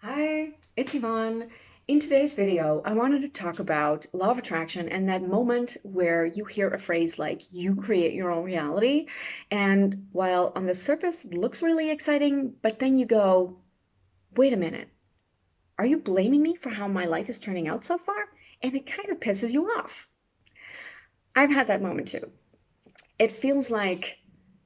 Hi, it's Yvonne. In today's video, I wanted to talk about law of attraction and that moment where you hear a phrase like you create your own reality. And while on the surface it looks really exciting, but then you go, wait a minute, are you blaming me for how my life is turning out so far? And it kind of pisses you off. I've had that moment too. It feels like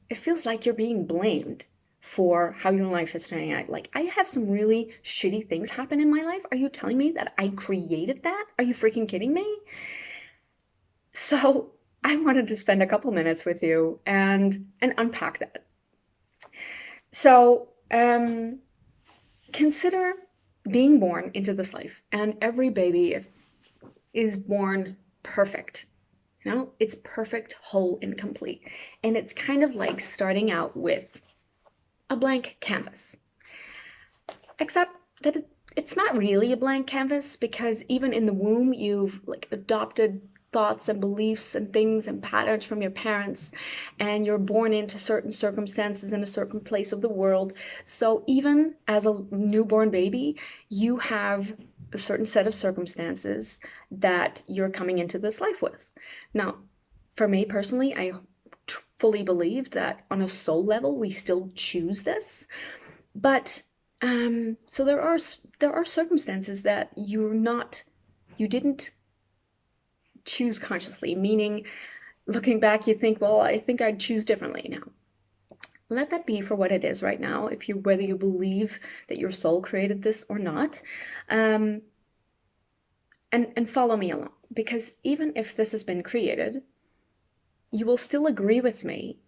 it feels like you're being blamed for how your life is turning out. Like, I have some really shitty things happen in my life. Are you telling me that I created that? Are you freaking kidding me? So I wanted to spend a couple minutes with you and unpack that. So consider being born into this life, and every baby is born perfect. You know, it's perfect, whole, and complete. And it's kind of like starting out with a blank canvas. Except that it's not really a blank canvas, because even in the womb, you've like adopted thoughts and beliefs and things and patterns from your parents, and you're born into certain circumstances in a certain place of the world. So even as a newborn baby, you have a certain set of circumstances that you're coming into this life with. Now, for me personally, I fully believe that on a soul level, we still choose this. But so there are circumstances that you didn't choose consciously, meaning looking back, you think, well, I think I'd choose differently now. Let that be for what it is right now, if you whether you believe that your soul created this or not. Um, and follow me along, because even if this has been created, you will still agree with me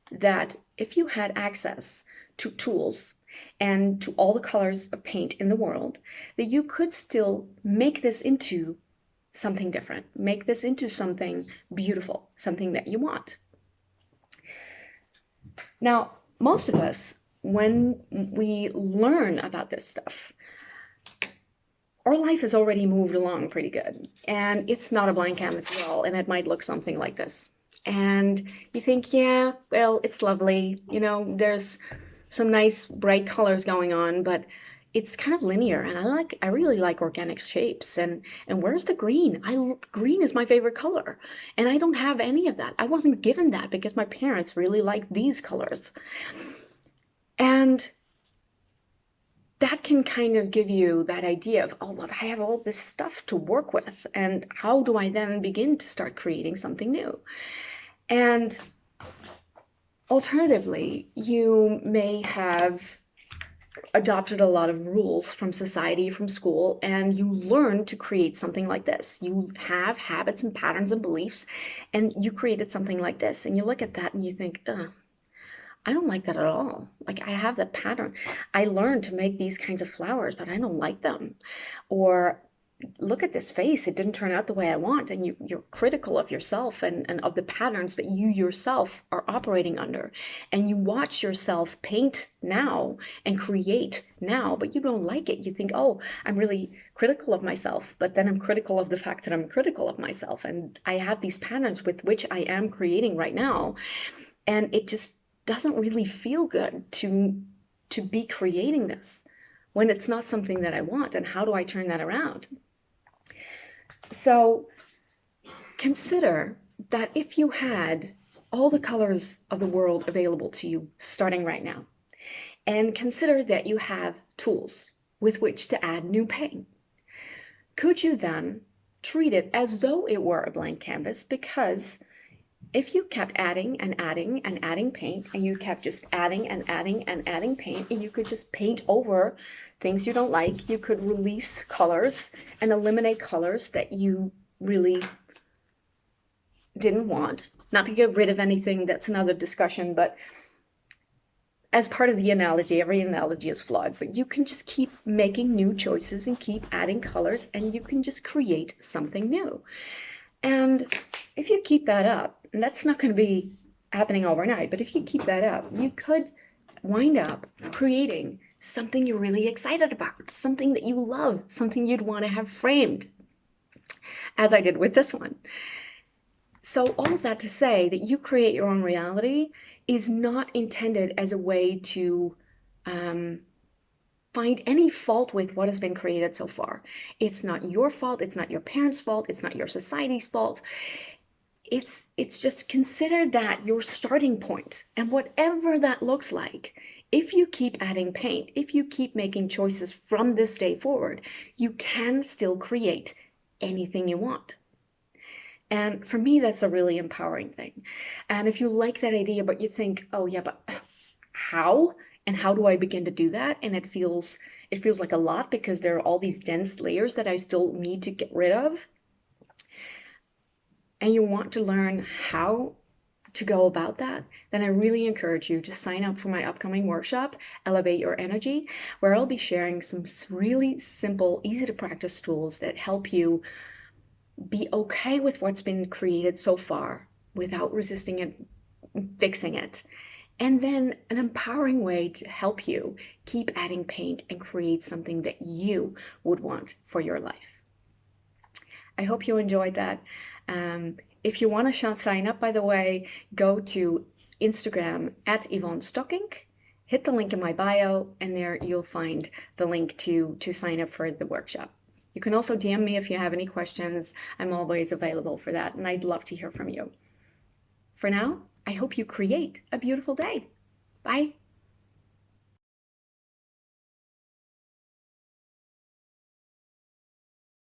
that if you had access to tools and to all the colors of paint in the world, that you could still make this into something different, make this into something beautiful, something that you want. Now, most of us, when we learn about this stuff, our life has already moved along pretty good, and it's not a blank canvas at all, and it might look something like this. And you think, yeah, well, it's lovely, there's some nice bright colors going on, but it's kind of linear, and I really like organic shapes. And where's the green? Green is my favorite color, and I don't have any of that. I wasn't given that because my parents really liked these colors. And that can kind of give you that idea of, oh, well, I have all this stuff to work with, and how do I then begin to start creating something new? And alternatively, you may have adopted a lot of rules from society, from school, and you learn to create something like this. You have habits and patterns and beliefs, and you created something like this, and you look at that and you think, ugh, I don't like that at all. Like, I have that pattern. I learned to make these kinds of flowers, but I don't like them. Or look at this face, it didn't turn out the way I want. And you're critical of yourself and of the patterns that you yourself are operating under. And you watch yourself paint now and create now, but you don't like it. You think, oh, I'm really critical of myself, but then I'm critical of the fact that I'm critical of myself. And I have these patterns with which I am creating right now. And it just doesn't really feel good to be creating this when it's not something that I want. And how do I turn that around? So consider that if you had all the colors of the world available to you starting right now, and consider that you have tools with which to add new paint, could you then treat it as though it were a blank canvas? Because if you kept adding and adding and adding paint, and you kept just adding and adding and adding paint, and you could just paint over things you don't like, you could release colors and eliminate colors that you really didn't want. Not to get rid of anything, that's another discussion, but as part of the analogy, every analogy is flawed, but you can just keep making new choices and keep adding colors, and you can just create something new. And if you keep that up, and that's not going to be happening overnight, but if you keep that up, you could wind up creating something you're really excited about, something that you love, something you'd want to have framed, as I did with this one. So all of that to say that you create your own reality is not intended as a way to find any fault with what has been created so far. It's not your fault, it's not your parents' fault, it's not your society's fault. It's just consider that your starting point, and whatever that looks like, if you keep adding paint, if you keep making choices from this day forward, you can still create anything you want. And for me, that's a really empowering thing. And if you like that idea, but you think, oh yeah, but how? And how do I begin to do that? And it feels like a lot because there are all these dense layers that I still need to get rid of. And you want to learn how to go about that, then I really encourage you to sign up for my upcoming workshop, Elevate Your Energy, where I'll be sharing some really simple, easy to practice tools that help you be okay with what's been created so far without resisting it, fixing it. And then an empowering way to help you keep adding paint and create something that you would want for your life. I hope you enjoyed that. If you want to sign up, by the way, go to Instagram at Yvonne Stockink, hit the link in my bio, and there you'll find the link to sign up for the workshop. You can also DM me if you have any questions. I'm always available for that, and I'd love to hear from you. For now, I hope you create a beautiful day. Bye.